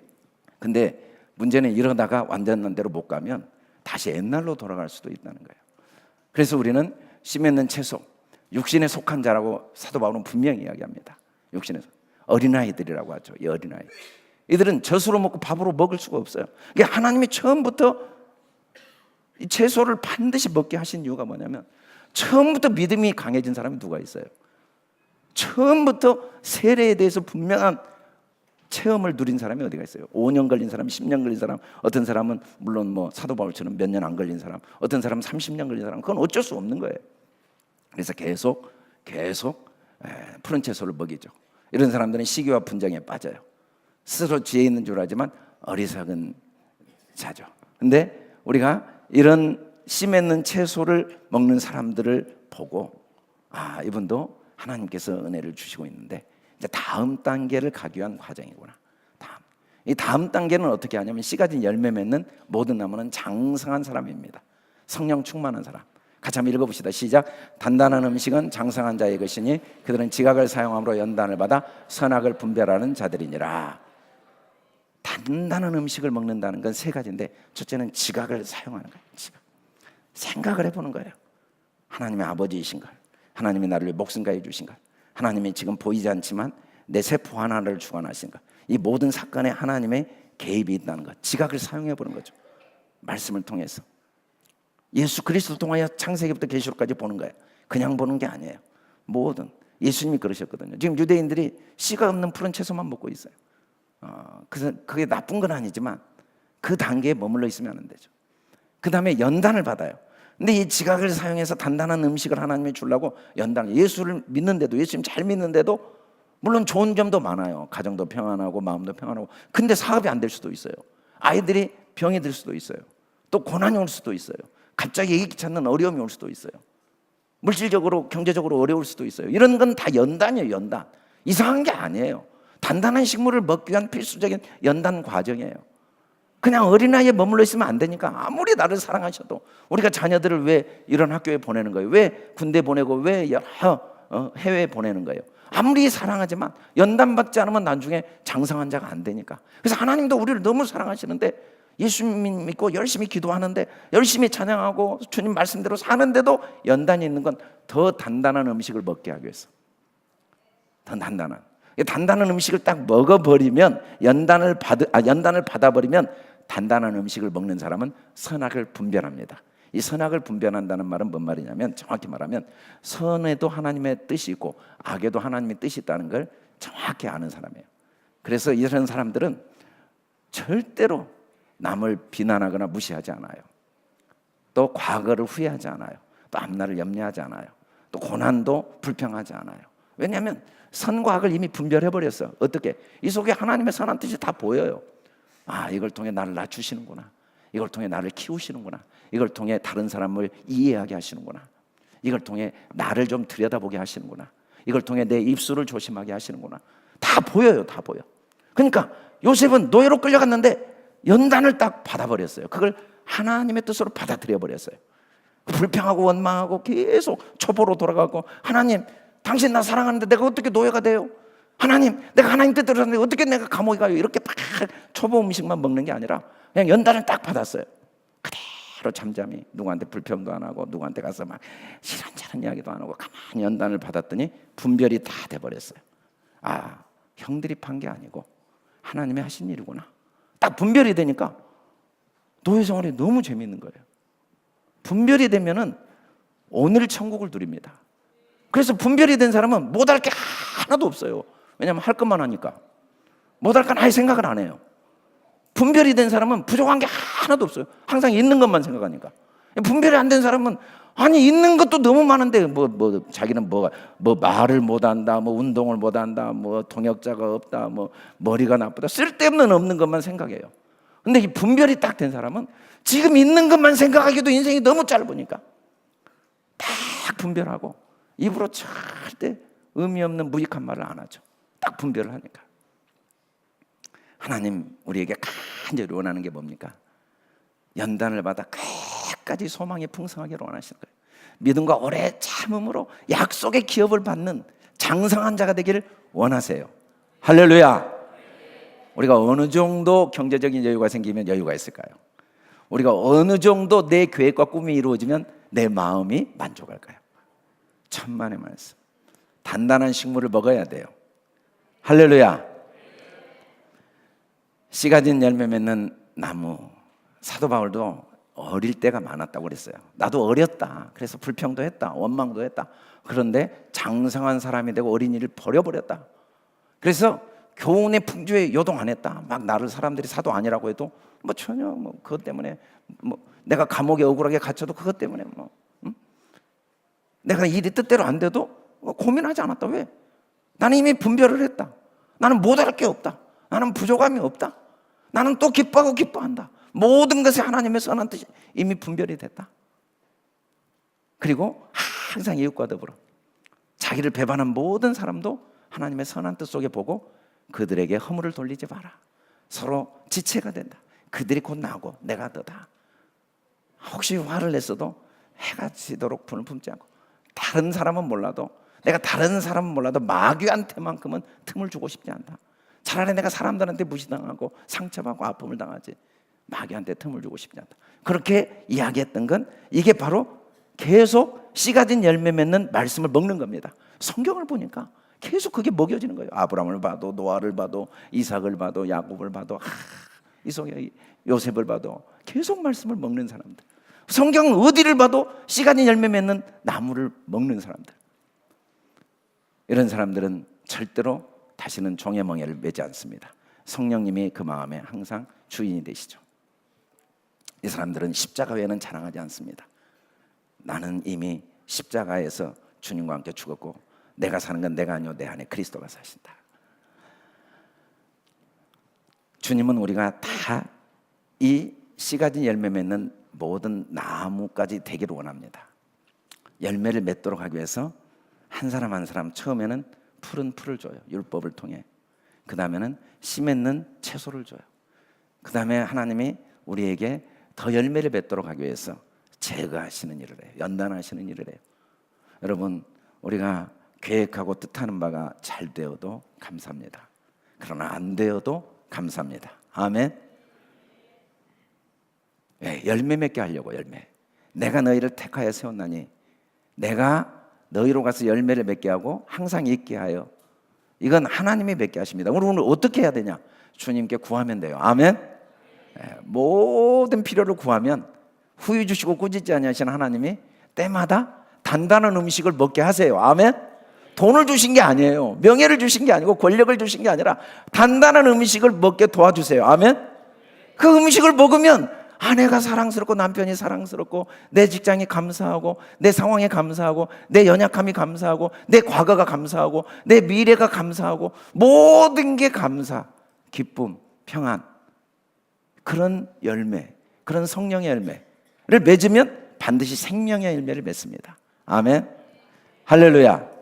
근데 문제는 이러다가 완전한 대로 못 가면 다시 옛날로 돌아갈 수도 있다는 거예요. 그래서 우리는 씨 맺는 채소, 육신에 속한 자라고 사도 바울은 분명히 이야기합니다. 육신에서 어린아이들이라고 하죠. 이 어린아이. 이들은 젖으로 먹고 밥으로 먹을 수가 없어요. 그러니까 하나님이 처음부터 이 채소를 반드시 먹게 하신 이유가 뭐냐면, 처음부터 믿음이 강해진 사람이 누가 있어요? 처음부터 세례에 대해서 분명한 체험을 누린 사람이 어디가 있어요? 5년 걸린 사람, 10년 걸린 사람, 어떤 사람은 물론 뭐 사도 바울처럼 몇 년 안 걸린 사람, 어떤 사람은 30년 걸린 사람. 그건 어쩔 수 없는 거예요. 그래서 계속 푸른 채소를 먹이죠. 이런 사람들은 시기와 분쟁에 빠져요. 스스로 지혜 있는 줄 알지만 어리석은 자죠. 근데 우리가 이런 씨 맺는 채소를 먹는 사람들을 보고, 이분도 하나님께서 은혜를 주시고 있는데 이제 다음 단계를 가기 위한 과정이구나. 이 다음 단계는 어떻게 하냐면, 씨 가진 열매 맺는 모든 나무는 장성한 사람입니다. 성령 충만한 사람. 같이 한번 읽어봅시다. 시작. 단단한 음식은 장성한 자의 것이니 그들은 지각을 사용함으로 연단을 받아 선악을 분별하는 자들이니라. 단단한 음식을 먹는다는 건 세 가지인데, 첫째는 지각을 사용하는 거예요. 지각. 생각을 해보는 거예요. 하나님의 아버지이신 걸, 하나님이 나를 위해 목숨가해 주신 걸, 하나님이 지금 보이지 않지만 내 세포 하나를 주관하신 것, 이 모든 사건에 하나님의 개입이 있다는 것, 지각을 사용해 보는 거죠. 말씀을 통해서 예수 그리스도를 통하여 창세기부터 계시록까지 보는 거예요. 그냥 보는 게 아니에요. 뭐든 예수님이 그러셨거든요. 지금 유대인들이 씨가 없는 푸른 채소만 먹고 있어요. 그래서 그게 나쁜 건 아니지만 그 단계에 머물러 있으면 안 되죠. 그 다음에 연단을 받아요. 근데 이 지각을 사용해서 단단한 음식을 하나님이 주려고 연단, 예수를 믿는데도, 예수님 잘 믿는데도 물론 좋은 점도 많아요. 가정도 평안하고 마음도 평안하고. 근데 사업이 안 될 수도 있어요. 아이들이 병이 들 수도 있어요. 또 고난이 올 수도 있어요. 갑자기 얘기 찾는 어려움이 올 수도 있어요. 물질적으로 경제적으로 어려울 수도 있어요. 이런 건 다 연단이에요. 연단. 이상한 게 아니에요. 단단한 식물을 먹기 위한 필수적인 연단 과정이에요. 그냥 어린아이에 머물러 있으면 안 되니까. 아무리 나를 사랑하셔도, 우리가 자녀들을 왜 이런 학교에 보내는 거예요? 왜 군대 보내고 왜 여러 해외에 보내는 거예요? 아무리 사랑하지만 연단받지 않으면 나중에 장성한 자가 안 되니까. 그래서 하나님도 우리를 너무 사랑하시는데, 예수님 믿고 열심히 기도하는데, 열심히 찬양하고 주님 말씀대로 사는데도 연단이 있는 건 더 단단한 음식을 먹게 하기 위해서. 더 단단한 음식을 딱 먹어버리면, 연단을 받아버리면 단단한 음식을 먹는 사람은 선악을 분별합니다. 이 선악을 분별한다는 말은 뭔 말이냐면, 정확히 말하면 선에도 하나님의 뜻이 있고 악에도 하나님의 뜻이 있다는 걸 정확히 아는 사람이에요. 그래서 이런 사람들은 절대로 남을 비난하거나 무시하지 않아요. 또 과거를 후회하지 않아요. 또 앞날을 염려하지 않아요. 또 고난도 불평하지 않아요. 왜냐하면 선과 악을 이미 분별해버렸어. 어떻게? 이 속에 하나님의 선한 뜻이 다 보여요. 이걸 통해 나를 낮추시는구나. 이걸 통해 나를 키우시는구나. 이걸 통해 다른 사람을 이해하게 하시는구나. 이걸 통해 나를 좀 들여다보게 하시는구나. 이걸 통해 내 입술을 조심하게 하시는구나. 다 보여요. 다 보여. 그러니까 요셉은 노예로 끌려갔는데 연단을 딱 받아버렸어요. 그걸 하나님의 뜻으로 받아들여버렸어요. 불평하고 원망하고 계속 초보로 돌아가고, 하나님 당신 나 사랑하는데 내가 어떻게 노예가 돼요? 하나님 내가 하나님 뜻대로 하는데 어떻게 내가 감옥에 가요? 이렇게 막 초보 음식만 먹는 게 아니라 그냥 연단을 딱 받았어요. 그대로 잠잠히, 누구한테 불평도 안 하고 누구한테 가서 막 이런저런 이야기도 안 하고 가만히 연단을 받았더니 분별이 다 돼버렸어요. 형들이 판 게 아니고 하나님이 하신 일이구나. 딱 분별이 되니까 노예 생활이 너무 재미있는 거예요. 분별이 되면은 오늘 천국을 누립니다. 그래서 분별이 된 사람은 못할 게 하나도 없어요. 왜냐하면 할 것만 하니까. 못할 건 아예 생각을 안 해요. 분별이 된 사람은 부족한 게 하나도 없어요. 항상 있는 것만 생각하니까. 분별이 안 된 사람은 있는 것도 너무 많은데 자기는 말을 못한다, 운동을 못한다, 통역자가 없다, 머리가 나쁘다, 쓸데없는 없는 것만 생각해요. 근데 이 분별이 딱 된 사람은 지금 있는 것만 생각하기도 인생이 너무 짧으니까 딱 분별하고 입으로 절대 의미 없는 무익한 말을 안 하죠. 딱 분별을 하니까. 하나님 우리에게 간절히 원하는 게 뭡니까? 연단을 받아 끝까지 소망이 풍성하기를 원하시는 거예요. 믿음과 오래 참음으로 약속의 기업을 받는 장성한 자가 되기를 원하세요. 할렐루야. 우리가 어느 정도 경제적인 여유가 생기면 여유가 있을까요? 우리가 어느 정도 내 계획과 꿈이 이루어지면 내 마음이 만족할까요? 천만의 말씀. 단단한 식물을 먹어야 돼요. 할렐루야. 씨 가진 열매 맺는 나무. 사도 바울도 어릴 때가 많았다고 그랬어요. 나도 어렸다. 그래서 불평도 했다. 원망도 했다. 그런데 장성한 사람이 되고 어린이를 버려버렸다. 그래서 교훈의 풍조에 요동 안 했다. 막 나를 사람들이 사도 아니라고 해도 전혀 그것 때문에 내가 감옥에 억울하게 갇혀도 그것 때문에 내가 일이 뜻대로 안 돼도 고민하지 않았다. 왜? 나는 이미 분별을 했다. 나는 못할 게 없다. 나는 부족함이 없다. 나는 또 기뻐하고 기뻐한다. 모든 것에 하나님의 선한 뜻이 이미 분별이 됐다. 그리고 항상 이웃과 더불어 자기를 배반한 모든 사람도 하나님의 선한 뜻 속에 보고 그들에게 허물을 돌리지 마라. 서로 지체가 된다. 그들이 곧 나고 내가 너다. 혹시 화를 냈어도 해가 지도록 분을 품지 않고, 다른 사람은 몰라도, 내가 다른 사람은 몰라도 마귀한테만큼은 틈을 주고 싶지 않다. 차라리 내가 사람들한테 무시당하고 상처받고 아픔을 당하지 마귀한테 틈을 주고 싶지 않다. 그렇게 이야기했던 건 이게 바로 계속 씨 가진 열매 맺는 말씀을 먹는 겁니다. 성경을 보니까 계속 그게 먹여지는 거예요. 아브라함을 봐도, 노아를 봐도, 이삭을 봐도, 야곱을 봐도, 요셉을 봐도 계속 말씀을 먹는 사람들. 성경 어디를 봐도 씨 가진 열매 맺는 나무를 먹는 사람들. 이런 사람들은 절대로 다시는 종의 멍에를 매지 않습니다. 성령님이 그 마음에 항상 주인이 되시죠. 이 사람들은 십자가 외에는 자랑하지 않습니다. 나는 이미 십자가에서 주님과 함께 죽었고, 내가 사는 건 내가 아니요 내 안에 그리스도가 사신다. 주님은 우리가 다 이 씨 가진 열매 맺는 모든 나무까지 되기를 원합니다. 열매를 맺도록 하기 위해서 한 사람 한 사람 처음에는 푸른 풀을 줘요. 율법을 통해. 그 다음에는 씨 맺는 채소를 줘요. 그 다음에 하나님이 우리에게 더 열매를 맺도록 하기 위해서 제거하시는 일을 해요. 연단하시는 일을 해요. 여러분, 우리가 계획하고 뜻하는 바가 잘 되어도 감사합니다. 그러나 안 되어도 감사합니다. 아멘. 네, 열매 맺게 하려고. 열매. 내가 너희를 택하여 세웠나니 내가 너희로 가서 열매를 맺게 하고 항상 있게 하여. 이건 하나님이 맺게 하십니다. 오늘 어떻게 해야 되냐? 주님께 구하면 돼요. 아멘. 네, 모든 필요를 구하면 후유 주시고 꾸짖지 아니하시는 하나님이 때마다 단단한 음식을 먹게 하세요. 아멘. 돈을 주신 게 아니에요. 명예를 주신 게 아니고 권력을 주신 게 아니라 단단한 음식을 먹게 도와주세요. 아멘. 그 음식을 먹으면 아내가 사랑스럽고 남편이 사랑스럽고 내 직장이 감사하고 내 상황에 감사하고 내 연약함이 감사하고 내 과거가 감사하고 내 미래가 감사하고 모든 게 감사, 기쁨, 평안, 그런 열매, 그런 성령의 열매를 맺으면 반드시 생명의 열매를 맺습니다. 아멘. 할렐루야.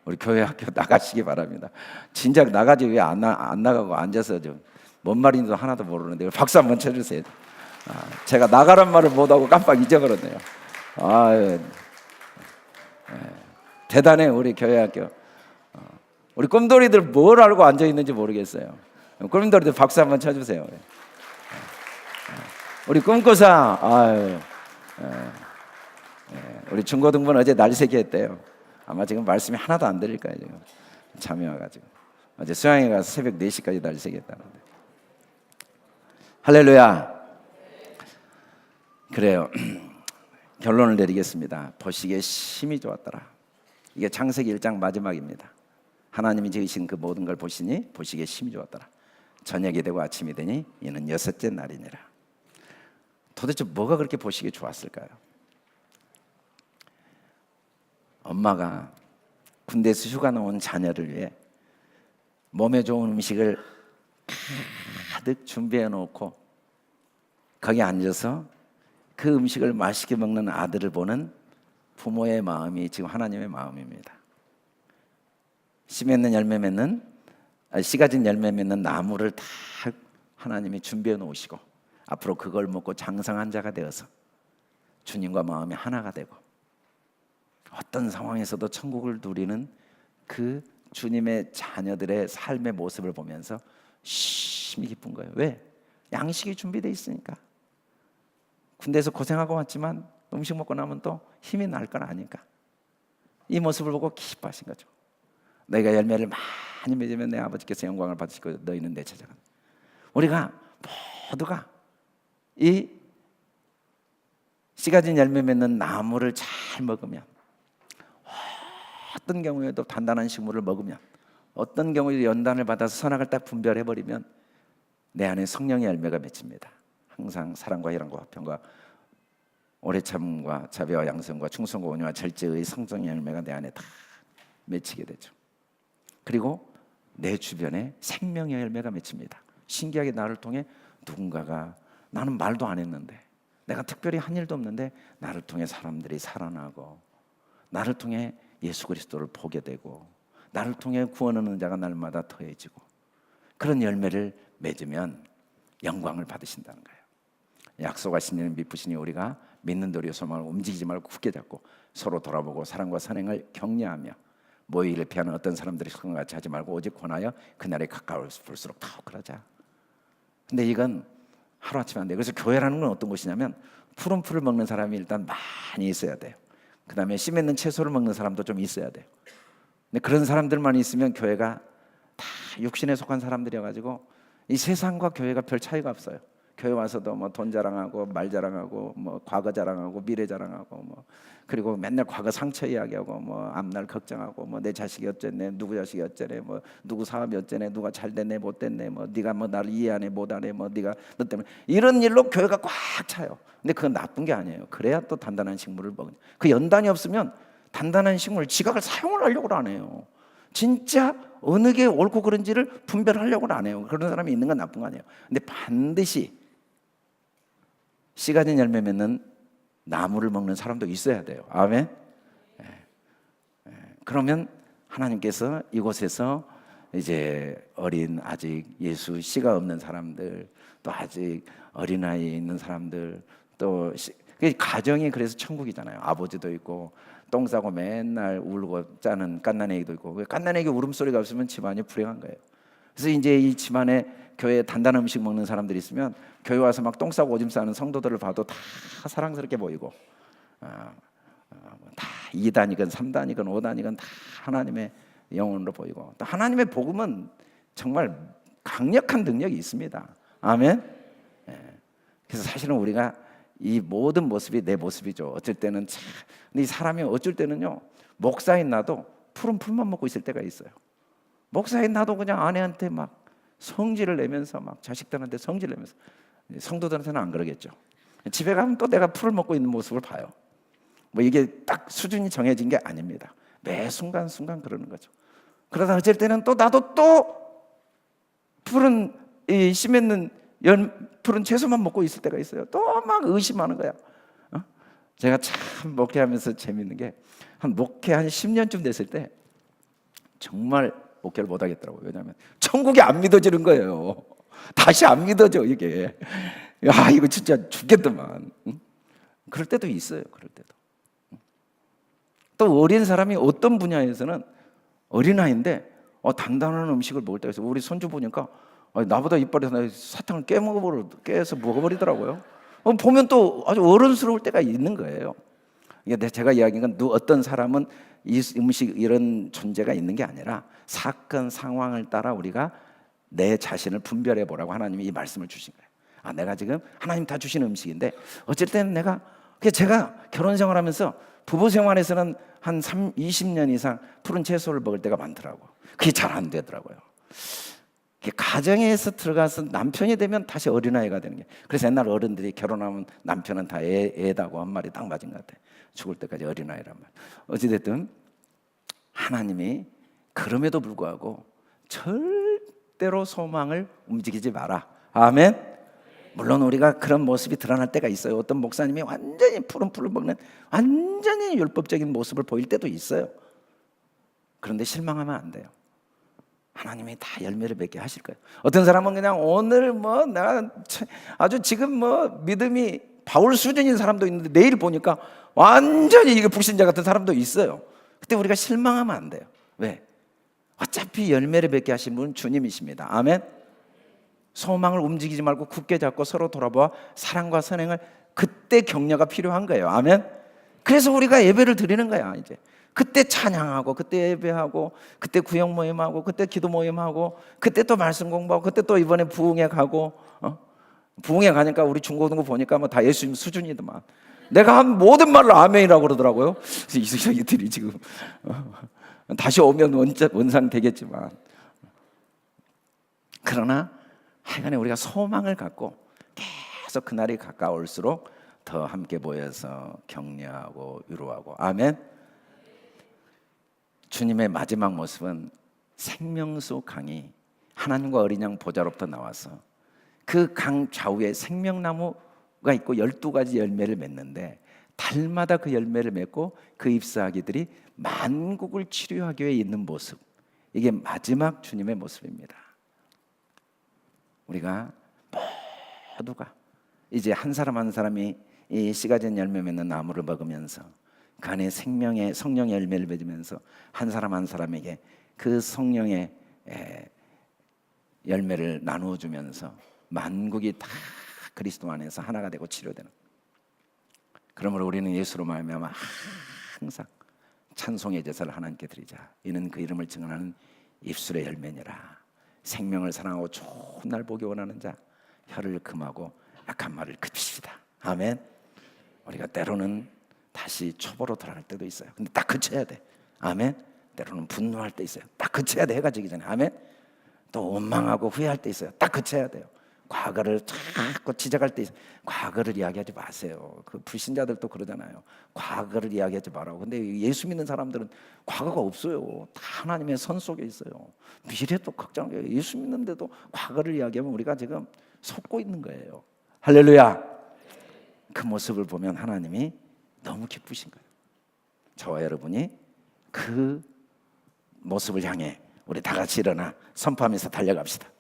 우리 교회 학교 나가시기 바랍니다. 진작 나가지 왜 안 나가고 앉아서 좀 뭔 말인지도 하나도 모르는데 박수 한번 쳐주세요. 제가 나가란 말을 못하고 깜빡 잊어버렸네요. 대단해 우리 교회 학교. 우리 꿈돌이들 뭘 알고 앉아 있는지 모르겠어요. 꿈돌이들 박수 한번 쳐주세요. 우리 꿈꾸사, 우리 중고등부는 어제 날새기 했대요. 아마 지금 말씀이 하나도 안 들릴 거예요. 지금 잠이 와가지고 어제 수양에 가서 새벽 4시까지 날새기 했다는데. 할렐루야. 그래요. 결론을 내리겠습니다. 보시기에 심히 좋았더라. 이게 창세기 1장 마지막입니다. 하나님이 지으신 그 모든 걸 보시니 보시기에 심히 좋았더라. 저녁이 되고 아침이 되니 이는 6째 날이니라. 도대체 뭐가 그렇게 보시기에 좋았을까요? 엄마가 군대에서 휴가 나온 자녀를 위해 몸에 좋은 음식을 가득 준비해 놓고 거기 앉아서 그 음식을 맛있게 먹는 아들을 보는 부모의 마음이 지금 하나님의 마음입니다. 씨 가진 열매 맺는 나무를 다 하나님이 준비해 놓으시고 앞으로 그걸 먹고 장성한 자가 되어서 주님과 마음이 하나가 되고 어떤 상황에서도 천국을 누리는 그 주님의 자녀들의 삶의 모습을 보면서 심히 기쁜 거예요. 왜? 양식이 준비되어 있으니까. 군대에서 고생하고 왔지만 음식 먹고 나면 또 힘이 날 걸 아니까 이 모습을 보고 기뻐하신 거죠. 너희가 열매를 많이 맺으면 내 아버지께서 영광을 받으실 거예요. 너희는 내 제자가. 우리가 모두가 이 씨 가진 열매 맺는 나무를 잘 먹으면, 어떤 경우에도 단단한 식물을 먹으면, 어떤 경우에도 연단을 받아서 선악을 딱 분별해버리면 내 안에 성령의 열매가 맺힙니다. 항상 사랑과 희락과 화평과 오래 참음과 자비와 양성과 충성과 온유와 절제의 성령의 열매가 내 안에 다 맺히게 되죠. 그리고 내 주변에 생명의 열매가 맺힙니다. 신기하게 나를 통해 누군가가, 나는 말도 안 했는데, 내가 특별히 한 일도 없는데 나를 통해 사람들이 살아나고, 나를 통해 예수 그리스도를 보게 되고, 나를 통해 구원 얻는 자가 날마다 더해지고, 그런 열매를 맺으면 영광을 받으신다는 거예요. 약속하신 이는 미쁘시니 우리가 믿는 도리어 소망을 움직이지 말고 굳게 잡고 서로 돌아보고 사랑과 선행을 격려하며 모이기를 피하는 어떤 사람들이 같이 하지 말고 오직 권하여 그날에 가까울수록 더욱 그러자. 근데 이건 하루아침에 안 돼요. 그래서 교회라는 건 어떤 곳이냐면 푸른 풀을 먹는 사람이 일단 많이 있어야 돼요. 그 다음에 씨 맺는 채소를 먹는 사람도 좀 있어야 돼요. 근데 그런 사람들만 있으면 교회가 다 육신에 속한 사람들이어가지고 이 세상과 교회가 별 차이가 없어요. 교회 와서도 뭐 돈 자랑하고 말 자랑하고 뭐 과거 자랑하고 미래 자랑하고 뭐 그리고 맨날 과거 상처 이야기하고 뭐 앞날 걱정하고 뭐 내 자식이 어쨌네, 누구 자식이 어쩌네, 뭐 누구 사업이 어쩌네, 누가 잘 됐네 못 됐네, 뭐 네가 뭐 나를 이해하네 못하네, 뭐 네가 너 때문에 이런 일로 교회가 꽉 차요. 근데 그건 나쁜 게 아니에요. 그래야 또 단단한 식물을 먹는. 그 연단이 없으면 단단한 식물 지각을 사용을 하려고 안 해요. 진짜 어느 게 옳고 그른지를 분별하려고 안 해요. 그런 사람이 있는 건 나쁜 거 아니에요. 근데 반드시 씨 가진 열매 맺는 나무를 먹는 사람도 있어야 돼요. 아멘. 그러면 하나님께서 이곳에서 이제 어린 아직 예수 씨가 없는 사람들, 또 아직 어린아이에 있는 사람들, 또 가정이 그래서 천국이잖아요. 아버지도 있고 똥 싸고 맨날 울고 짜는 갓난아기도 있고, 갓난아기 울음소리가 없으면 집안이 불행한 거예요. 그래서 이제 이 집안에 교회에 단단한 음식 먹는 사람들이 있으면 교회 와서 막 똥 싸고 오줌 싸는 성도들을 봐도 다 사랑스럽게 보이고, 다 2단이건 3단이건 5단이건 다 하나님의 영혼으로 보이고, 또 하나님의 복음은 정말 강력한 능력이 있습니다. 아멘. 그래서 사실은 우리가 이 모든 모습이 내 모습이죠. 어쩔 때는 참, 근데 이 사람이 어쩔 때는요, 목사인 나도 푸른 풀만 먹고 있을 때가 있어요. 목사인 나도 그냥 아내한테 막 성질을 내면서 막 자식들한테 성질을 내면서, 성도들한테는 안 그러겠죠. 집에 가면 또 내가 풀을 먹고 있는 모습을 봐요. 뭐 이게 딱 수준이 정해진 게 아닙니다. 매 순간순간 그러는 거죠. 그러다 어쩔 때는 또 나도 또 푸른 이 씨 맺는 푸른 채소만 먹고 있을 때가 있어요. 또 막 의심하는 거야. 제가 참 목회하면서 재밌는 게 목회 한 10년쯤 됐을 때 정말 목회를 못 하겠더라고요. 왜냐하면 천국이 안 믿어지는 거예요. 다시 안 믿어져 이게. 야, 이거 진짜 죽겠더만. 그럴 때도 있어요. 그럴 때도. 또 어린 사람이 어떤 분야에서는 어린아이인데 단단한 음식을 먹을 때가 있어요. 우리 손주 보니까 나보다 이빨에서 사탕을 깨서 먹어버리더라고요. 보면 또 아주 어른스러울 때가 있는 거예요. 이게 제가 이야기한 건 어떤 사람은 이 음식 이런 존재가 있는 게 아니라 사건 상황을 따라 우리가 내 자신을 분별해 보라고 하나님이 이 말씀을 주신 거예요. 내가 지금 하나님 다 주신 음식인데 어쩔 때는 제가 결혼 생활하면서 부부 생활에서는 한 20년 이상 푸른 채소를 먹을 때가 많더라고요. 그게 잘 안 되더라고요. 가정에서 들어가서 남편이 되면 다시 어린아이가 되는 게. 그래서 옛날 어른들이 결혼하면 남편은 다 애다고 한 말이 딱 맞은 것 같아요. 죽을 때까지 어린아이란 말. 어찌됐든 하나님이 그럼에도 불구하고 절대로 소망을 움직이지 마라. 아멘. 물론 우리가 그런 모습이 드러날 때가 있어요. 어떤 목사님이 완전히 푸른 풀을 먹는 완전히 율법적인 모습을 보일 때도 있어요. 그런데 실망하면 안 돼요. 하나님이 다 열매를 맺게 하실 거예요. 어떤 사람은 그냥 오늘 내가 아주 지금 믿음이 바울 수준인 사람도 있는데 내일 보니까 완전히 이게 불신자 같은 사람도 있어요. 그때 우리가 실망하면 안 돼요. 왜? 어차피 열매를 맺게 하신 분은 주님이십니다. 아멘. 소망을 움직이지 말고 굳게 잡고 서로 돌아보아 사랑과 선행을, 그때 격려가 필요한 거예요. 아멘. 그래서 우리가 예배를 드리는 거야. 이제 그때 찬양하고, 그때 예배하고, 그때 구역 모임하고, 그때 기도 모임하고, 그때 또 말씀 공부하고, 그때 또 이번에 부흥회 가고. 부흥회 가니까 우리 중고등부 보니까 다 예수님 수준이더만. 내가 한 모든 말로 아멘이라고 그러더라고요. 그래서 이들이 지금 다시 오면 원상 되겠지만, 그러나 하여간에 우리가 소망을 갖고 계속 그날이 가까울수록 더 함께 모여서 격려하고 위로하고. 아멘. 주님의 마지막 모습은 생명수 강이 하나님과 어린 양 보좌로부터 나와서 그 강 좌우에 생명나무가 있고 12가지 열매를 맺는데 달마다 그 열매를 맺고 그 잎사귀들이 만국을 치료하기 위해 있는 모습, 이게 마지막 주님의 모습입니다. 우리가 모두가 이제 한 사람 한 사람이 이 씨가 진 열매 맺는 나무를 먹으면서 그 안에 생명의 성령의 열매를 맺으면서 한 사람 한 사람에게 그 성령의 열매를 나누어 주면서 만국이 다 그리스도 안에서 하나가 되고 치료되는. 그러므로 우리는 예수로 말미암아 항상 찬송의 제사를 하나님께 드리자. 이는 그 이름을 증언하는 입술의 열매니라. 생명을 사랑하고 좋은 날 보기 원하는 자 혀를 금하고 악한 말을 그치시다. 아멘. 우리가 때로는 다시 초보로 돌아갈 때도 있어요. 근데 딱 그쳐야 돼. 아멘. 때로는 분노할 때 있어요. 딱 그쳐야 돼. 해가 지기 전에. 아멘. 또 원망하고 후회할 때 있어요. 딱 그쳐야 돼요. 과거를 자꾸 지적할 때 있어요. 과거를 이야기하지 마세요. 그 불신자들도 그러잖아요. 과거를 이야기하지 말라고. 근데 예수 믿는 사람들은 과거가 없어요. 다 하나님의 선 속에 있어요. 미래도 걱정해요. 예수 믿는데도 과거를 이야기하면 우리가 지금 속고 있는 거예요. 할렐루야. 그 모습을 보면 하나님이 너무 기쁘신 거예요. 저와 여러분이 그 모습을 향해 우리 다 같이 일어나 선포하면서 달려갑시다.